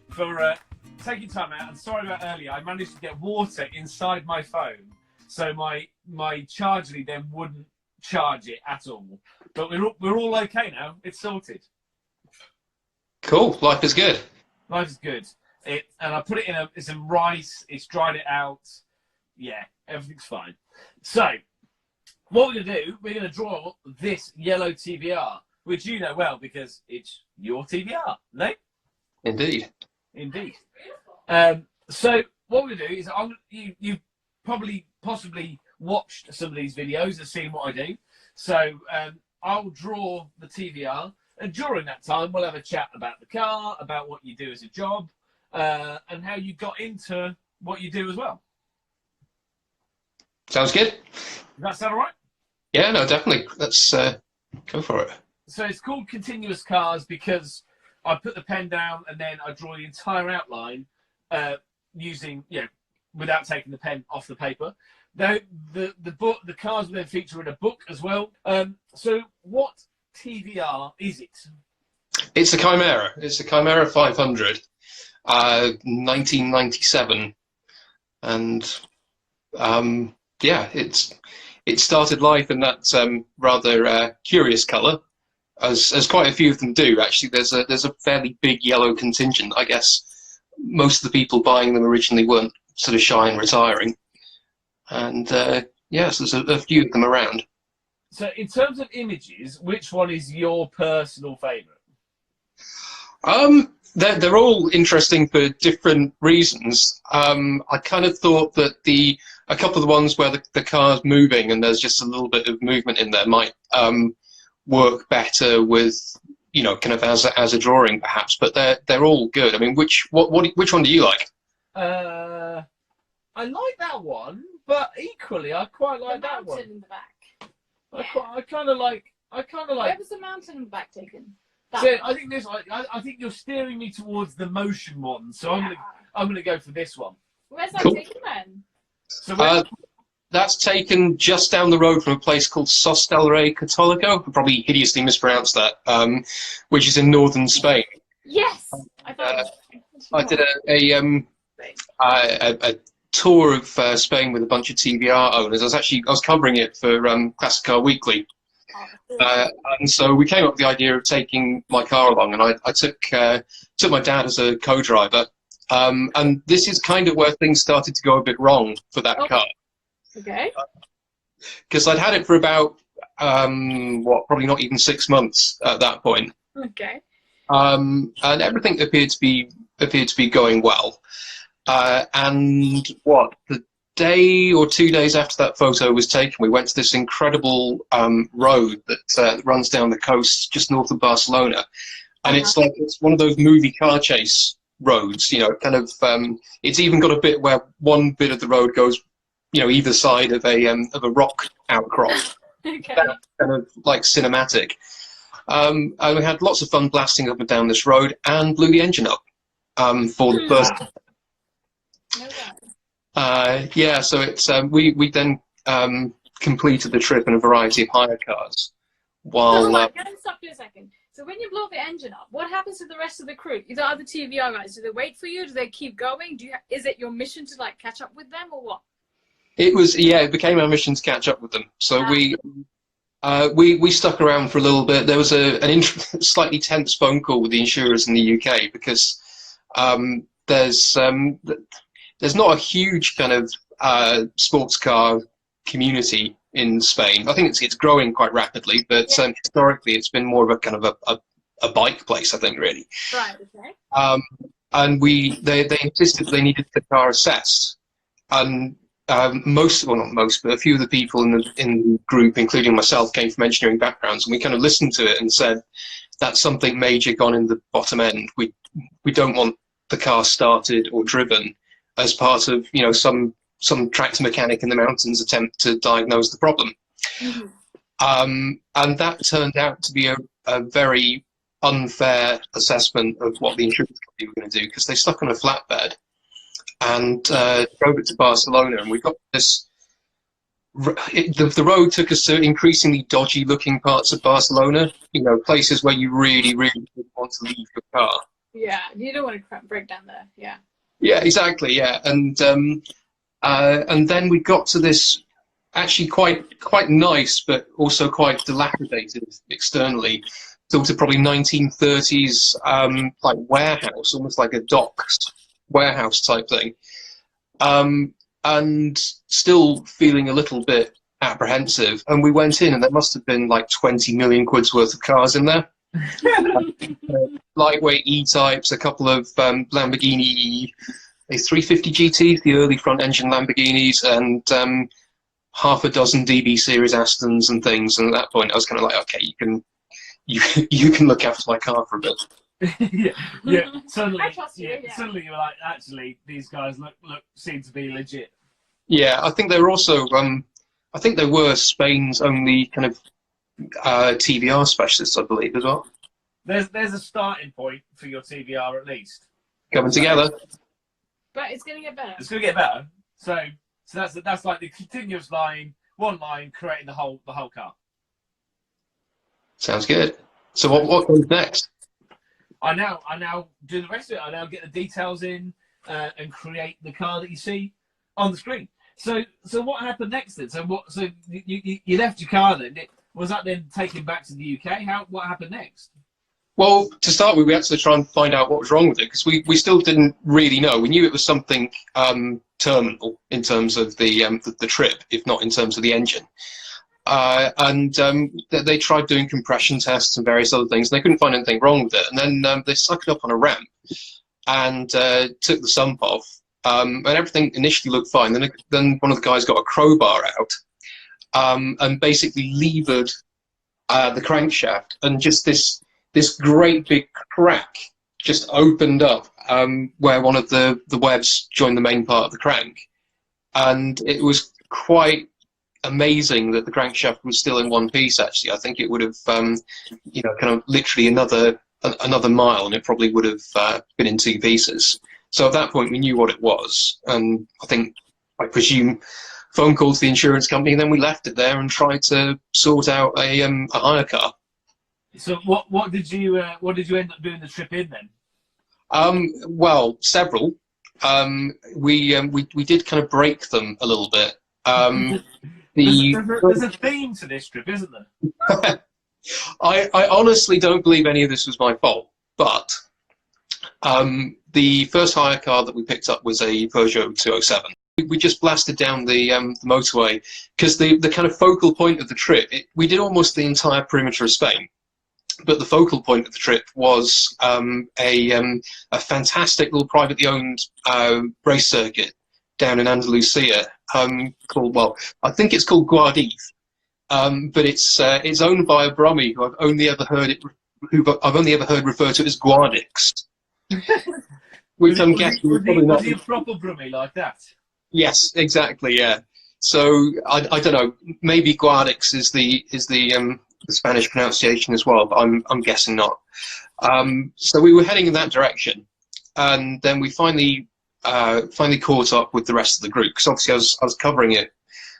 for taking time out. And sorry about earlier. I managed to get water inside my phone, so my charge lead then wouldn't charge it at all. But we're all okay now. It's sorted. Cool. Life is good. Life is good. And I put it in some rice. It's dried it out. Yeah, everything's fine. So what we're going to do, we're going to draw this yellow TVR, which you know well because it's your TVR, no? Indeed. Indeed. So what we're going to do is, you've possibly watched some of these videos and seen what I do. So I'll draw the TVR, and during that time, we'll have a chat about the car, about what you do as a job, and how you got into what you do as well. Sounds good. Does that sound all right? Yeah, no, definitely. Let's go for it. So it's called continuous cars because I put the pen down and then I draw the entire outline using, without taking the pen off the paper. Now, the cars will then feature in a book as well. So what TVR is it? It's a Chimera. It's a Chimera 500, 1997, and yeah, it started life in that rather curious colour, as quite a few of them do. Actually, there's a fairly big yellow contingent. I guess most of the people buying them originally weren't sort of shy and retiring, and yes, there's a few of them around. So, in terms of images, which one is your personal favourite? They're all interesting for different reasons. I kind of thought that a couple of the ones where the car's moving and there's just a little bit of movement in there might work better with, kind of as a drawing perhaps. But they're all good. I mean, which one do you like? I like that one, but equally, I quite like that one. The mountain in the back. I kind of like. Where was the mountain in the back taken? So I think this. I think you're steering me towards the motion one. So I'm gonna go for this one. Where's that Cool. taken then? So that's taken just down the road from a place called Sos del Rey Católico. I probably hideously mispronounced that, which is in northern Spain. Yes, I thought. I did a tour of Spain with a bunch of TVR owners. I was covering it for Classic Car Weekly, and so we came up with the idea of taking my car along, and I took my dad as a co-driver, and this is kind of where things started to go a bit wrong for that car. Okay. Because I'd had it for about probably not even 6 months at that point. Okay. And everything appeared to be going well. And the day or 2 days after that photo was taken, we went to this incredible road that runs down the coast just north of Barcelona, and it's one of those movie car chase roads. Kind of it's even got a bit where one bit of the road goes, either side of a rock outcrop. Okay. That's kind of like cinematic. And we had lots of fun blasting up and down this road, and blew the engine up for the first. Yeah, so it's we then completed the trip in a variety of hire cars. While Can I stop you a second? So when you blow the engine up, what happens to the rest of the crew? The other TVR guys, do they wait for you? Do they keep going? Is it your mission to catch up with them, or what? It became our mission to catch up with them. So we stuck around for a little bit. There was an slightly tense phone call with the insurers in the UK because there's not a huge kind of sports car community in Spain. I think it's growing quite rapidly, but historically it's been more of a kind of a bike place, I think, really. Right. Okay. And they insisted they needed the car assessed, and not most, but a few of the people in the group, including myself, came from engineering backgrounds, and we kind of listened to it and said, that's something major gone in the bottom end. We don't want the car started or driven as part of some tractor mechanic in the mountains attempt to diagnose the problem. Mm-hmm. And that turned out to be a very unfair assessment of what the insurance company were going to do, because they stuck on a flatbed and drove it to Barcelona, and we got this. The road took us to increasingly dodgy looking parts of Barcelona, places where you really, really didn't want to leave your car. Yeah, you don't want to break down there. Yeah. Yeah, exactly. Yeah, and then we got to this actually quite nice, but also quite dilapidated externally, sort of probably 1930s like warehouse, almost like a docks warehouse type thing, and still feeling a little bit apprehensive. And we went in, and there must have been like 20 million quid's worth of cars in there. Lightweight E-types, a couple of Lamborghini A350 GTs, the early front-engine Lamborghinis, and half a dozen DB series Astons and things. And at that point, I was kind of like, okay, you can look after my car for a bit. yeah. Suddenly, I trust you, yeah. Suddenly you're like, actually, these guys seem to be legit. Yeah, I think they were also, I think they were Spain's only kind of TVR specialists, I believe, as well. There's a starting point for your TVR at least. Coming together. But it's going to get better. It's going to get better. So that's like the continuous one line creating the whole car. Sounds good. So what comes next? I now do the rest of it. I now get the details in and create the car that you see on the screen. So what happened next then? So you left your car then? Was that then taken back to the UK? What happened next? Well, to start with, we had to try and find out what was wrong with it, because we still didn't really know. We knew it was something terminal in terms of the trip, if not in terms of the engine. And they tried doing compression tests and various other things, and they couldn't find anything wrong with it. And then they sucked it up on a ramp and took the sump off, and everything initially looked fine. Then one of the guys got a crowbar out and basically levered the crankshaft, and just this great big crack just opened up where one of the webs joined the main part of the crank, and it was quite amazing that the crankshaft was still in one piece. Actually, I think it would have kind of literally another mile, and it probably would have been in two pieces. So at that point we knew what it was, and I presume phone call to the insurance company, and then we left it there and tried to sort out a hire car. So what did you end up doing the trip in then? Well, several. We did kind of break them a little bit. There's a theme to this trip, isn't there? I honestly don't believe any of this was my fault, but the first hire car that we picked up was a Peugeot 207. We just blasted down the motorway, because the kind of focal point of the trip, we did almost the entire perimeter of Spain. But the focal point of the trip was a fantastic little privately owned race circuit down in Andalusia called, well, I think it's called Guadix, but it's owned by a Brummie who I've only ever heard referred to as Guadix, which I'm guessing was probably not. Was he a proper Brummie like that? Yes, exactly. Yeah. So I don't know. Maybe Guadix is the Spanish pronunciation as well, but I'm guessing not. So we were heading in that direction, and then we finally caught up with the rest of the group, because obviously I was covering it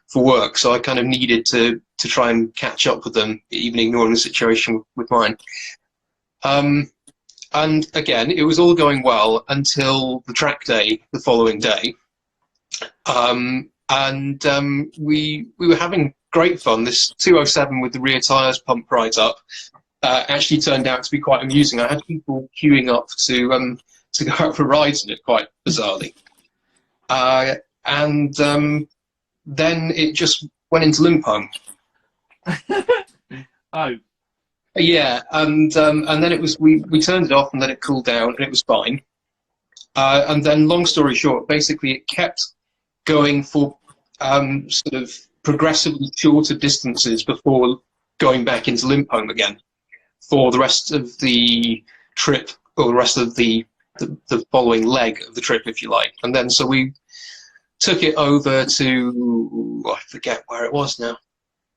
for work, so I kind of needed to try and catch up with them, even ignoring the situation with mine. And again, it was all going well until the track day the following day, and we were having great fun. This 207 with the rear tyres pumped right up actually turned out to be quite amusing. I had people queuing up to go out for rides in it, quite bizarrely. And then it just went into limp home. Oh. Yeah, and then it was we turned it off and let it cool down, and it was fine. And then, long story short, basically it kept going for sort of progressively shorter distances before going back into limp home again for the rest of the trip, or the rest of the following leg of the trip, if you like. And then so we took it over to, I forget where it was now,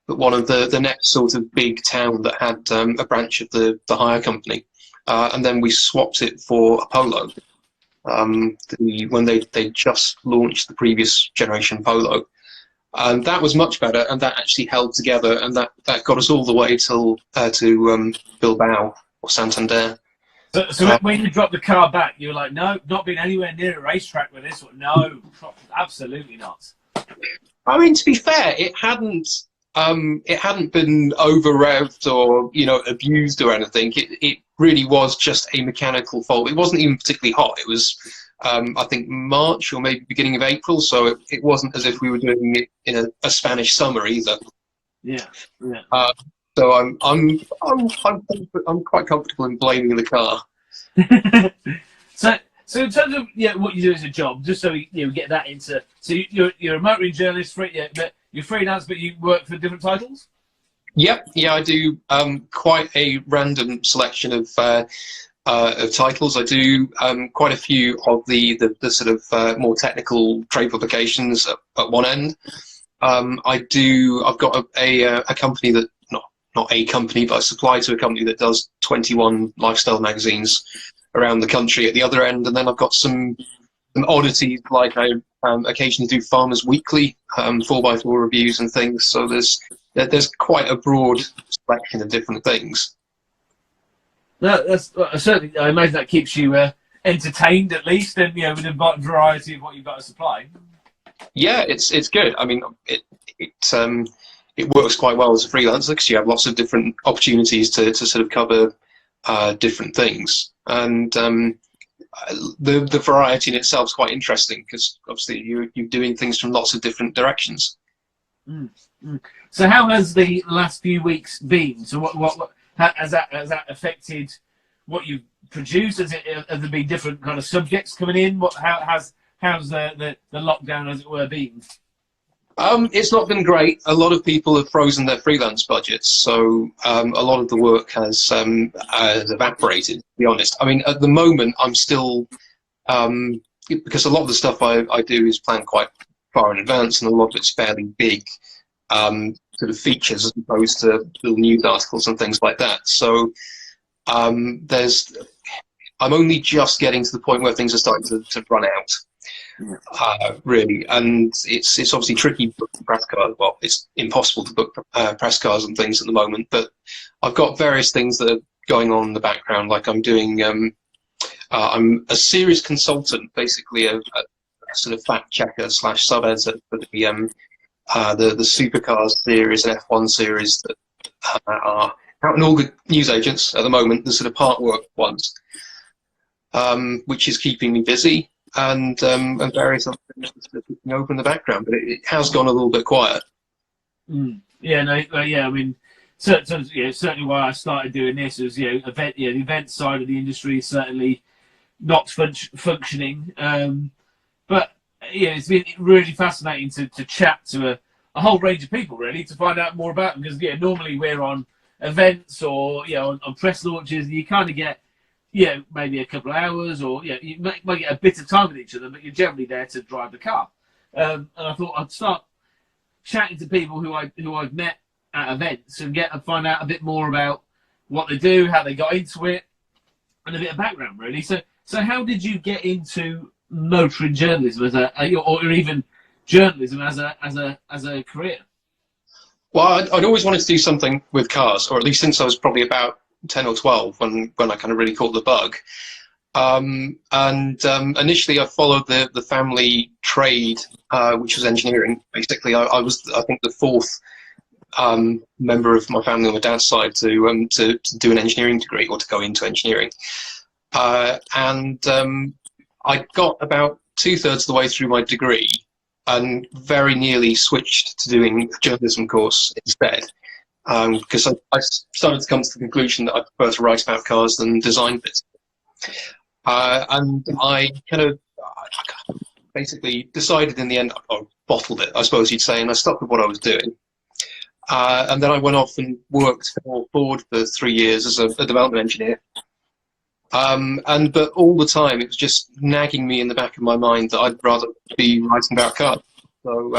but one of the next sort of big town that had a branch of the hire company, and then we swapped it for a Polo. When they just launched the previous generation Polo, and that was much better, and that actually held together, and that got us all the way to Bilbao or Santander. So when you dropped the car back, you were like, no, not been anywhere near a racetrack with this one. No, absolutely not. I mean, to be fair, it hadn't been over revved or abused or anything. It really was just a mechanical fault. It wasn't even particularly hot. It was I think March or maybe beginning of April, so it wasn't as if we were doing it in a Spanish summer either. Yeah. So I'm quite comfortable in blaming the car. So in terms of what you do as a job, just so we get that into, so you're a motoring journalist, but you're freelance, but you work for different titles. Yep, yeah, I do quite a random selection of titles. I do quite a few of the sort of more technical trade publications at one end. I've got a company that not a company, but I supply to a company that does 21 lifestyle magazines around the country at the other end, and then I've got some oddities, like I occasionally do Farmers Weekly 4x4 reviews and things. So there's quite a broad selection of different things. No, that's certainly. I imagine that keeps you entertained at least, and with a variety of what you've got to supply. Yeah, it's good. I mean, it works quite well as a freelancer because you have lots of different opportunities to sort of cover different things, and the variety in itself is quite interesting because obviously you're doing things from lots of different directions. So how has the last few weeks been? So what has that affected what you've produced? Have there been different kind of subjects coming in? How's the lockdown, as it were, been? It's not been great. A lot of people have frozen their freelance budgets, so a lot of the work has evaporated, to be honest. I mean, at the moment, I'm still, because a lot of the stuff I do is planned quite far in advance, and a lot of it's fairly big sort of features as opposed to little news articles and things like that. So I'm only just getting to the point where things are starting to run out. Really, and it's obviously tricky booking press cars. Well, it's impossible to book press cars and things at the moment, but I've got various things that are going on in the background. Like I'm doing, I'm a series consultant, basically a sort of fact checker / sub-editor for the supercars series and F1 series that are out in all the news agents at the moment, the sort of part work ones, which is keeping me busy. And various other things that are keeping open in the background, but it has gone a little bit quiet. Yeah, no, yeah. I mean, certainly why I started doing this is the event side of the industry is certainly not functioning. But it's been really fascinating to chat to a whole range of people, really, to find out more about them. Because normally we're on events or on press launches, and you kind of get maybe a couple of hours, or you might get a bit of time with each other, but you're generally there to drive the car. And I thought I'd start chatting to people who I've met at events and find out a bit more about what they do, how they got into it, and a bit of background, really. So how did you get into motoring journalism or even journalism as a career? Well, I'd always wanted to do something with cars, or at least since I was probably about 10 or 12 when I kind of really caught the bug. Initially I followed the family trade, which was engineering. Basically, I was, I think, the fourth member of my family on my dad's side to do an engineering degree or to go into engineering. I got about 2/3 of the way through my degree and very nearly switched to doing a journalism course instead. Because I started to come to the conclusion that I prefer to write about cars than design bits. And I kind of basically decided in the end, or bottled it, I suppose you'd say, and I stuck with what I was doing. And then I went off and worked for Ford for 3 years as a development engineer. But all the time it was just nagging me in the back of my mind that I'd rather be writing about cars. So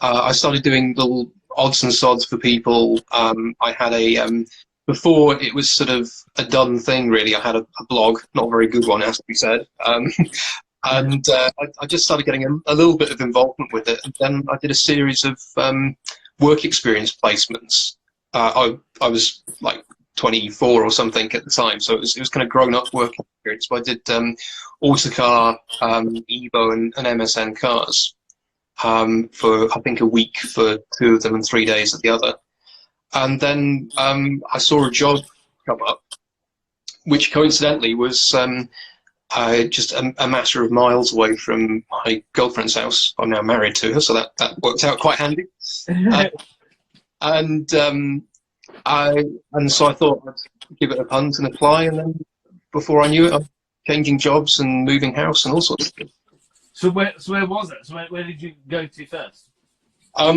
I started doing little odds and sods for people. I had before it was sort of a done thing, really. I had a blog, not a very good one, has to be said. I just started getting a little bit of involvement with it. And then I did a series of work experience placements. I was like 24 or something at the time, so it was kind of grown up working experience. So I did Autocar, Evo, and MSN cars for I think a week for 2 of them and 3 days at the other. And then I saw a job come up, which coincidentally was just a matter of miles away from my girlfriend's house. I'm now married to her, so that worked out quite handy. And so I thought I'd give it a punt and apply, and then before I knew it, I'm changing jobs and moving house and all sorts of things. So where was it? So where did you go to first?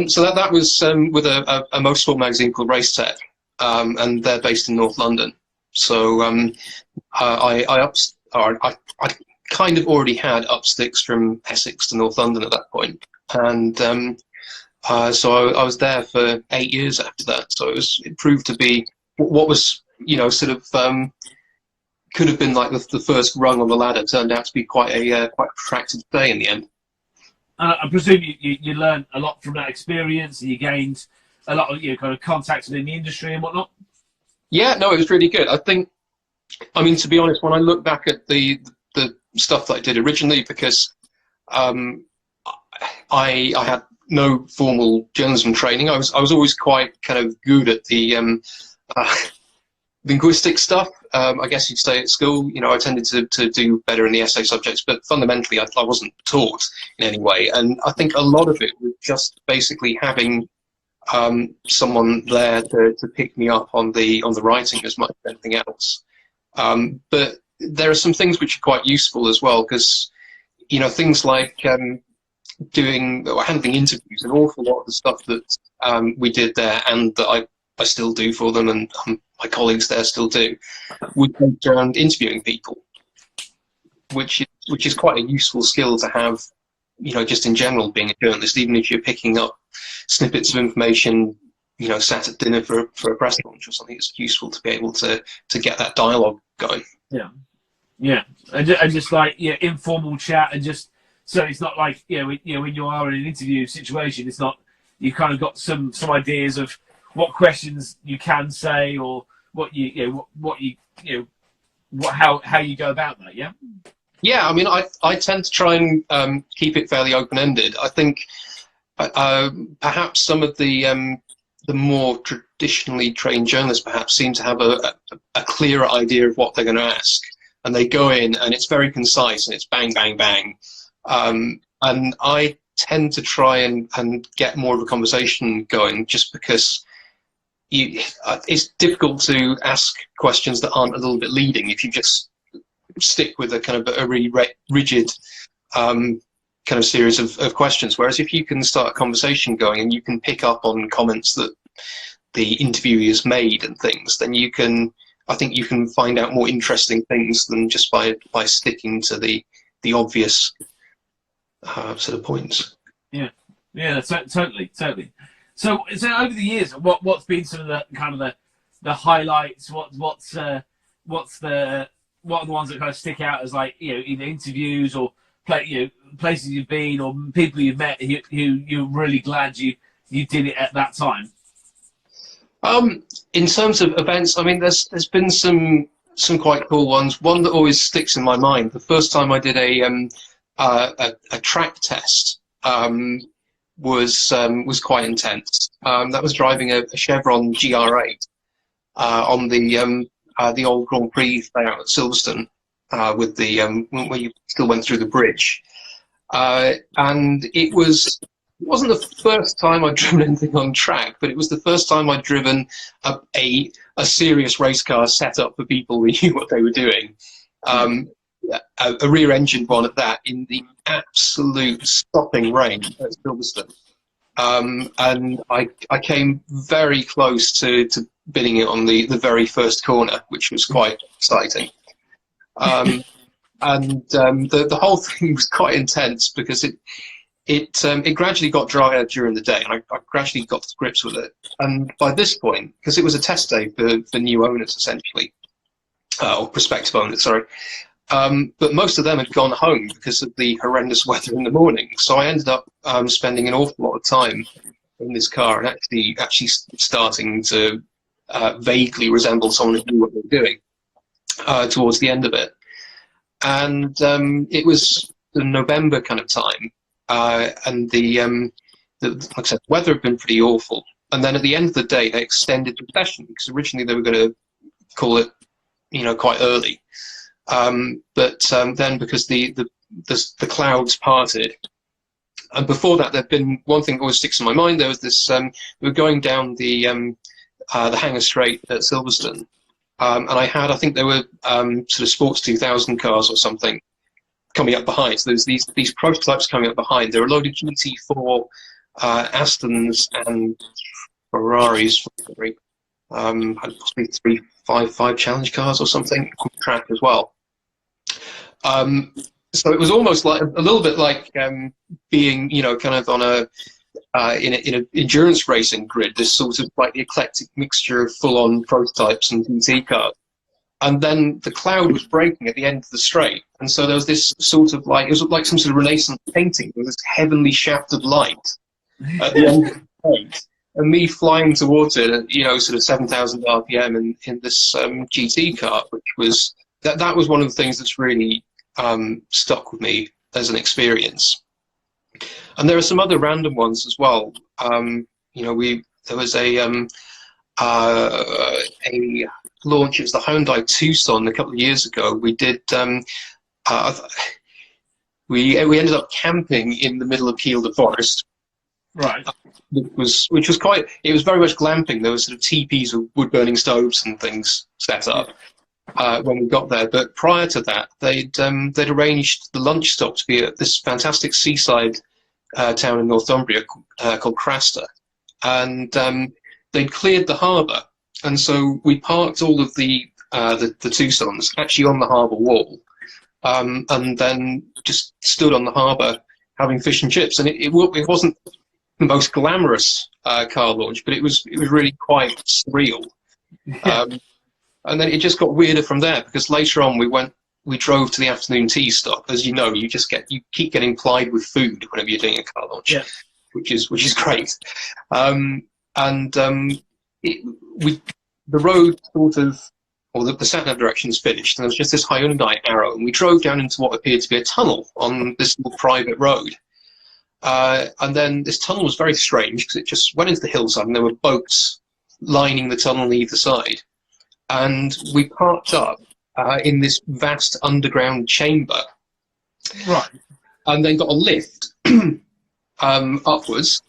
So that was with a motorsport magazine called Race Tech, and they're based in North London. So I kind of already had upsticks from Essex to North London at that point, and so I was there for 8 years after that. So it proved to be what was, sort of could have been like the first rung on the ladder, turned out to be quite a protracted stay in the end. I presume you learned a lot from that experience, and you gained a lot of kind of contacts within the industry and whatnot. Yeah, no, it was really good. I mean, to be honest, when I look back at the stuff that I did originally, because I had no formal journalism training, I was always quite kind of good at the linguistic stuff. I guess you'd say at school, I tended to do better in the essay subjects, but fundamentally I wasn't taught in any way. And I think a lot of it was just basically having someone there to pick me up on the writing as much as anything else. But there are some things which are quite useful as well, because things like doing or handling interviews, an awful lot of the stuff that we did there and that I still do for them, and my colleagues there still do, would be around interviewing people, which is quite a useful skill to have, just in general, being a journalist, even if you're picking up snippets of information, sat at dinner for a press launch or something. It's useful to be able to get that dialogue going. Yeah, and just like informal chat, and just so it's not like when you are in an interview situation, it's not, you kind of got some ideas of what questions you can say, or how you go about that. Yeah, I mean, I tend to try and keep it fairly open-ended. I think perhaps some of the more traditionally trained journalists perhaps seem to have a clearer idea of what they're going to ask, and they go in and it's very concise and it's bang, bang, bang. And I tend to try and get more of a conversation going, just because it's difficult to ask questions that aren't a little bit leading if you just stick with a kind of a really rigid kind of series of questions. Whereas if you can start a conversation going and you can pick up on comments that the interviewee has made and things, then I think you can find out more interesting things than just by sticking to the obvious sort of points. Yeah, totally. So over the years, what's been some of the kind of the highlights? What are the ones that kind of stick out as, like, either interviews or places you've been or people you've met who you're really glad you did it at that time? In terms of events, I mean, there's been some quite cool ones. One that always sticks in my mind: the first time I did a track test was quite intense. That was driving a Chevron GR8 on the old Grand Prix layout at Silverstone, with the where you still went through the bridge, and it wasn't the first time I'd driven anything on track, but it was the first time I'd driven a serious race car set up for people who knew what they were doing. A rear-engined one at that, in the absolute stopping rain at Silverstone. And I came very close to bidding it on the very first corner, which was quite exciting. And the whole thing was quite intense, because it gradually got drier during the day, and I gradually got to grips with it. And by this point, because it was a test day for new owners, essentially, or prospective owners, sorry, but most of them had gone home because of the horrendous weather in the morning. So I ended up spending an awful lot of time in this car and actually starting to vaguely resembled someone who knew what they were doing towards the end of it. And it was the November kind of time, and like I said, the weather had been pretty awful. And then at the end of the day, they extended the session, because originally they were going to call it, quite early. But then, because the clouds parted, and before that, there'd been one thing that always sticks in my mind. There was this: we were going down the Hanger Straight at Silverstone, and I think there were sort of Sports 2000 cars or something coming up behind. So there's these prototypes coming up behind. There were a load of GT4 Astons and Ferraris, possibly 355 challenge cars or something on track as well. So it was almost like a little bit like being, kind of on in an endurance racing grid. This sort of like the eclectic mixture of full-on prototypes and GT cars. And then the cloud was breaking at the end of the straight, and so there was this sort of like, it was like some sort of Renaissance painting. There was this heavenly shaft of light at the end of the straight, and me flying towards it at, sort of 7,000 RPM in this GT car, which was that was one of the things that's really stuck with me as an experience. And there are some other random ones as well. There was a launch. It was the Hyundai Tucson a couple of years ago. We did. We ended up camping in the middle of Kielder Forest. Right. Which was quite. It was very much glamping. There was sort of teepees with wood-burning stoves and things set up when we got there. But prior to that, they'd arranged the lunch stop to be at this fantastic seaside town in Northumbria called Craster, and they'd cleared the harbour. And so we parked all of the Tucsons actually on the harbour wall, and then just stood on the harbour having fish and chips. And it wasn't the most glamorous car launch, but it was really quite surreal. And then it just got weirder from there, because later on we drove to the afternoon tea stop. As you know, you keep getting plied with food whenever you're doing a car launch, yeah. which is great. The road sort of, or the sat-nav directions finished, and there was just this Hyundai arrow, and we drove down into what appeared to be a tunnel on this little private road. And then this tunnel was very strange, because it just went into the hillside, and there were boats lining the tunnel on either side. And we parked up in this vast underground chamber. Right. And then got a lift upwards.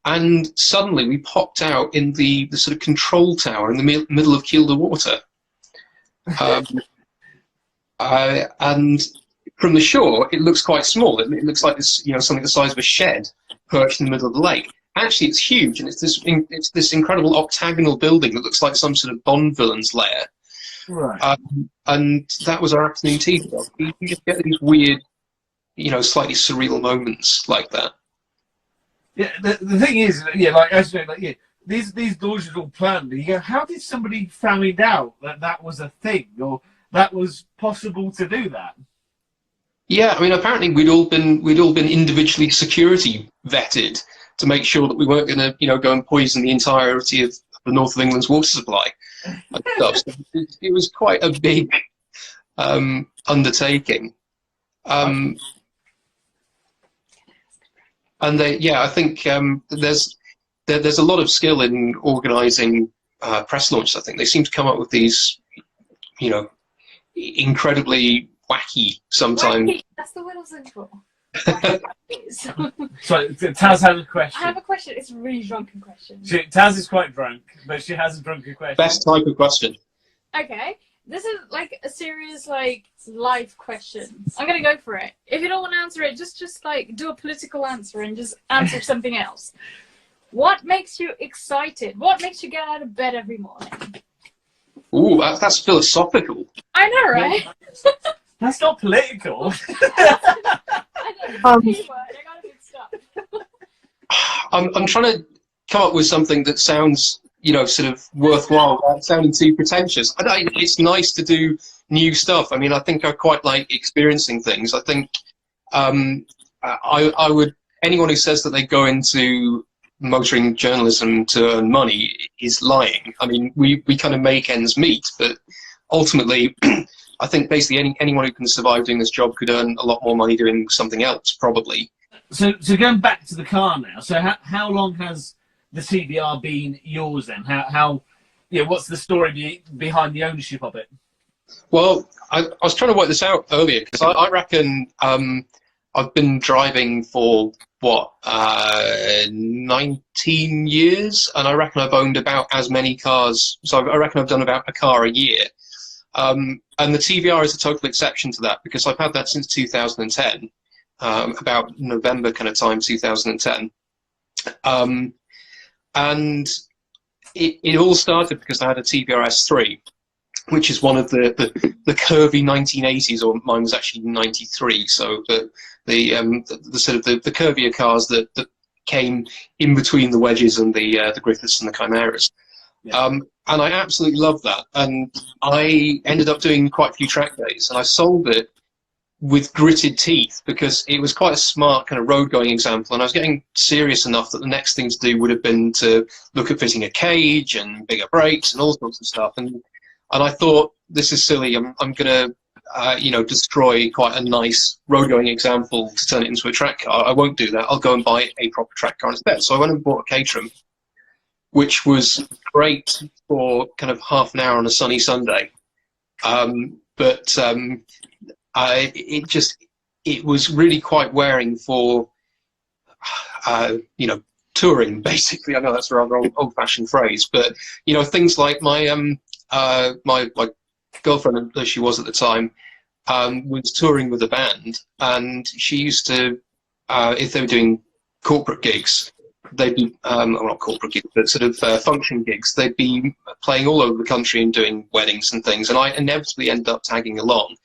And suddenly we popped out in the sort of control tower in the middle of Kielder Water. And from the shore, it looks quite small. It looks like this, something the size of a shed perched in the middle of the lake. Actually, it's huge, and it's this incredible octagonal building that looks like some sort of Bond villain's lair. Right. And that was our afternoon tea stop. You just get these weird, slightly surreal moments like that. Yeah, the thing is, like as you know, these launches are all planned. And you go, how did somebody find out that was a thing, or that was possible to do that? Yeah, I mean, apparently we'd all been individually security vetted to make sure that we weren't going to, go and poison the entirety of the north of England's water supply and stuff. So it was quite a big undertaking. And I think there's a lot of skill in organising press launches. I think they seem to come up with these, incredibly wacky sometimes. Wacky. That's the word I was looking for. Sorry, Taz has a question. I have a question. It's a really drunken question. Taz is quite drunk, but she has a drunken question. Best type of question. Okay. This is like a serious, life question. I'm gonna go for it. If you don't want to answer it, just do a political answer and just answer something else. What makes you excited? What makes you get out of bed every morning? Ooh, that's philosophical. I know, right? That's not political. I know, it's a P word. I got it mixed up. I'm trying to come up with something that sounds, sort of worthwhile without sounding too pretentious. It's nice to do new stuff. I mean, I think I quite like experiencing things. I think I would, anyone who says that they go into motoring journalism to earn money is lying. I mean, we kind of make ends meet, but ultimately, I think basically anyone who can survive doing this job could earn a lot more money doing something else, probably. So going back to the car now. So how long has the TVR been yours then? What's the story behind the ownership of it? Well, I was trying to work this out earlier because I reckon I've been driving for 19 years, and I reckon I've owned about as many cars. So I reckon I've done about a car a year. And the TVR is a total exception to that because I've had that since 2010, about November kind of time, 2010. And it all started because I had a TVR S3, which is one of the curvy 1980s, or mine was actually 93. So the sort of the curvier cars that came in between the wedges and the Griffiths and the Chimeras. Yeah. And I absolutely loved that. And I ended up doing quite a few track days, and I sold it with gritted teeth because it was quite a smart kind of road going example, and I was getting serious enough that the next thing to do would have been to look at fitting a cage and bigger brakes and all sorts of stuff. And I thought, this is silly. I'm going to destroy quite a nice road going example to turn it into a track car. I won't do that. I'll go and buy a proper track car instead. So I went and bought a Caterham, which was great for kind of half an hour on a sunny Sunday. It was really quite wearing for, touring, basically. I know that's a rather old-fashioned phrase, but, things like my girlfriend, as she was at the time, was touring with a band, and she used to, if they were doing corporate gigs, they'd be, not corporate gigs, but sort of function gigs, they'd be playing all over the country and doing weddings and things, and I inevitably ended up tagging along.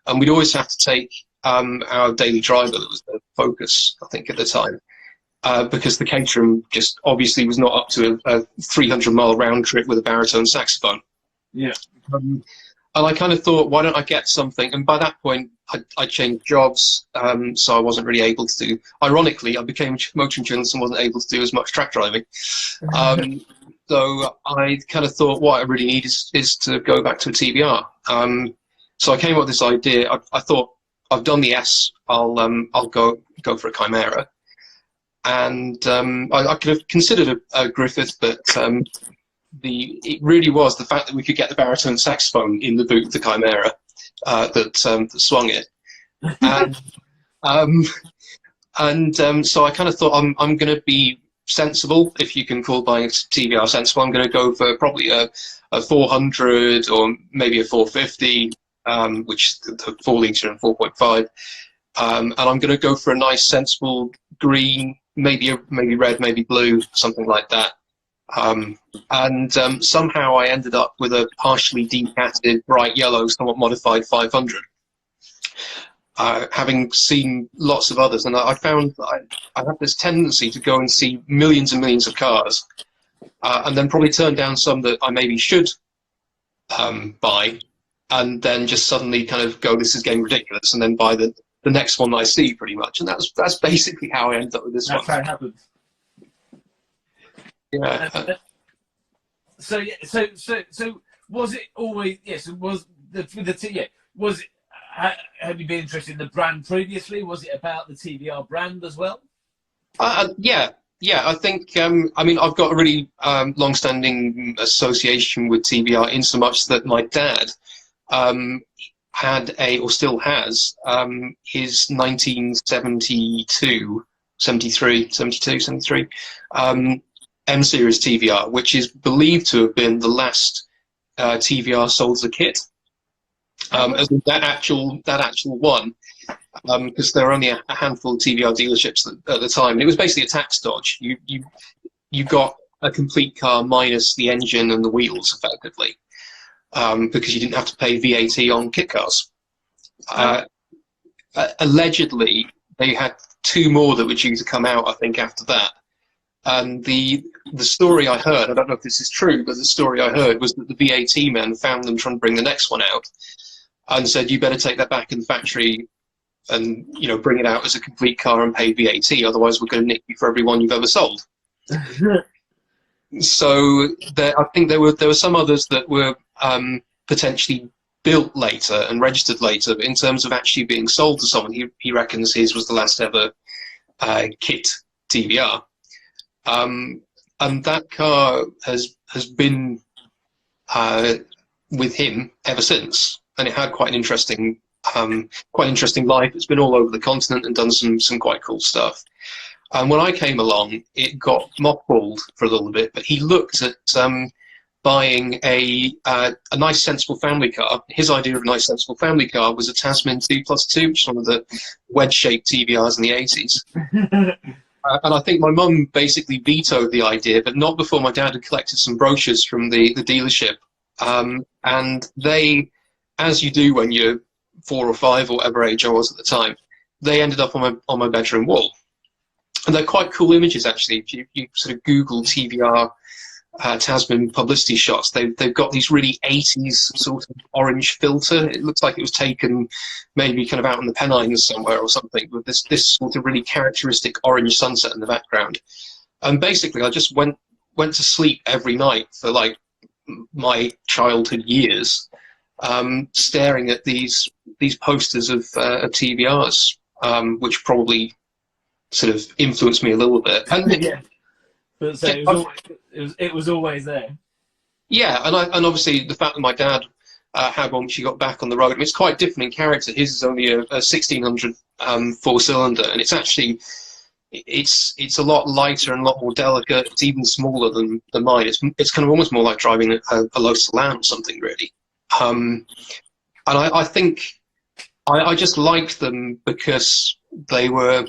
And we'd always have to take our daily driver, that was the Focus, I think, at the time, because the Caterham just obviously was not up to a 300-mile round trip with a baritone saxophone. Yeah. And I kind of thought, why don't I get something? And by that point, I changed jobs, so I wasn't really able to do. Ironically, I became a motoring journalist and wasn't able to do as much track driving. So I kind of thought, what I really need is to go back to a TVR. So I came up with this idea. I thought, I've done the S. I'll go for a Chimera, and I could have considered a Griffith, but it really was the fact that we could get the baritone saxophone in the boot of the Chimera that swung it, and so I kind of thought, I'm going to be sensible, if you can call buying a TVR sensible. I'm going to go for probably a 400 or maybe a 450. Which the 4 litre and 4.5, and I'm going to go for a nice, sensible green, maybe red, maybe blue, something like that. And somehow I ended up with a partially decatted, bright yellow, somewhat modified 500. Having seen lots of others, and I found that I have this tendency to go and see millions and millions of cars, and then probably turn down some that I maybe should buy. And then just suddenly kind of go, this is getting ridiculous, and then buy the next one that I see, pretty much. And that's basically how I ended up with this one. That's how it happened. Yeah. So was it always, yes? Was was it? Have you been interested in the brand previously? Was it about the TVR brand as well? Yeah. I think, I mean, I've got a really long-standing association with TVR in so much that my dad had or still has, his 1972, 73, M-Series TVR, which is believed to have been the last TVR sold as a kit. As in that actual one, because there were only a handful of TVR dealerships at the time. And it was basically a tax dodge. You got a complete car minus the engine and the wheels, effectively. Because you didn't have to pay VAT on kit cars. Allegedly, they had 2 more that were due to come out, I think, after that. And the story I heard, I don't know if this is true, but the story I heard was that the VAT men found them trying to bring the next one out and said, you better take that back in the factory and bring it out as a complete car and pay VAT, otherwise we're going to nick you for every one you've ever sold. So I think there were some others that were potentially built later and registered later, but in terms of actually being sold to someone, he reckons his was the last ever kit TVR. And that car has been with him ever since, and it had quite an interesting life. It's been all over the continent and done some quite cool stuff. And when I came along, it got mothballed for a little bit, but he looked at buying a nice, sensible family car. His idea of a nice, sensible family car was a Tasman 2+2, which is one of the wedge-shaped TVRs in the 80s. And I think my mum basically vetoed the idea, but not before my dad had collected some brochures from the dealership. And they, as you do when you're 4 or 5 or whatever age I was at the time, they ended up on my bedroom wall. And they're quite cool images, actually. If you sort of Google TVR Tasman publicity shots, they've got these really 80s sort of orange filter. It looks like it was taken maybe kind of out in the Pennines somewhere or something, with this sort of really characteristic orange sunset in the background. And basically, I just went to sleep every night for like my childhood years, staring at these posters of TVRs, which probably sort of influenced me a little bit. And Yeah. But so it was always there. Yeah, and obviously the fact that my dad had one which he got back on the road, I mean, it's quite different in character. His is only a 1600 4-cylinder, and it's actually it's a lot lighter and a lot more delicate. It's even smaller than mine. It's kind of almost more like driving a Lotus Elan or something, really. And I think I just liked them because they were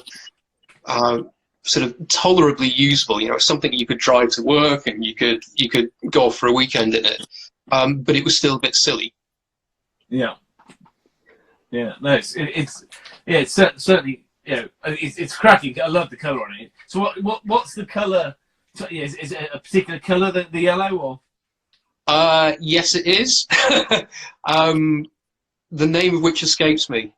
sort of tolerably usable. You know, something you could drive to work and you could go off for a weekend in it, but it was still a bit silly. Yeah, yeah, no, it's certainly, you know, it's cracking. I love the colour on it. So what's the colour? Is it a particular colour, the yellow, or? Yes, it is. The name of which escapes me.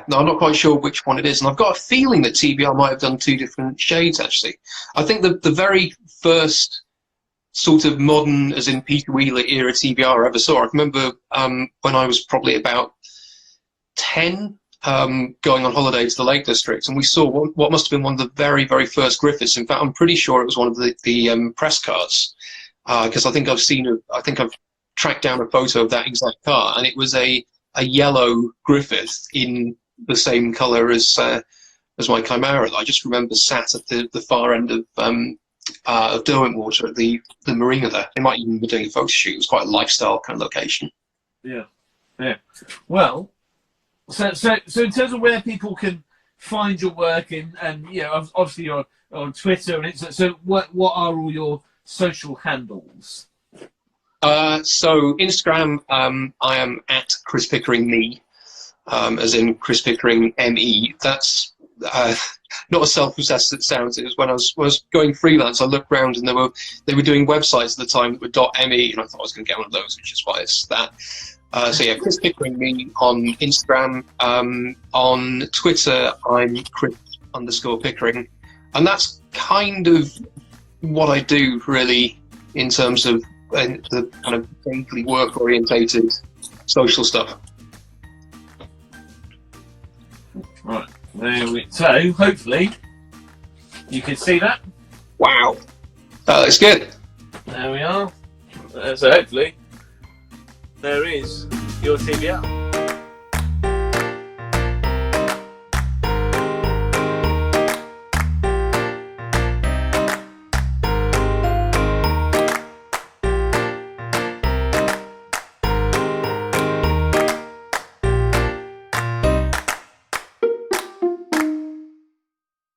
No, I'm not quite sure which one it is, and I've got a feeling that TVR might have done 2 different shades, actually. I think the very first sort of modern, as in Peter Wheeler era TVR I ever saw, I remember when I was probably about 10, going on holiday to the Lake District, and we saw what must have been one of the very, very first Griffiths. In fact, I'm pretty sure it was one of the press cars, because I think I've tracked down a photo of that exact car, and it was a yellow Griffith in the same colour as my Chimera. I just remember sat at the far end of Derwentwater at the marina there. They might even be doing a photo shoot. It was quite a lifestyle kind of location. Yeah, yeah. Well, so in terms of where people can find your work, and you know, obviously you're on Twitter, and so what are all your social handles? So Instagram, I am at Chris Pickering me, as in Chris Pickering ME. That's not as self-possessed as it sounds. It was when I was going freelance. I looked around and they were doing websites at the time that were .me, and I thought I was going to get one of those, which is why it's that. So yeah, Chris Pickering me on Instagram. On Twitter, I'm Chris_Pickering, and that's kind of what I do really in terms of the kind of vaguely work-orientated social stuff. Right, so hopefully you can see that. Wow, that looks good. There we are. So hopefully there is your TVR.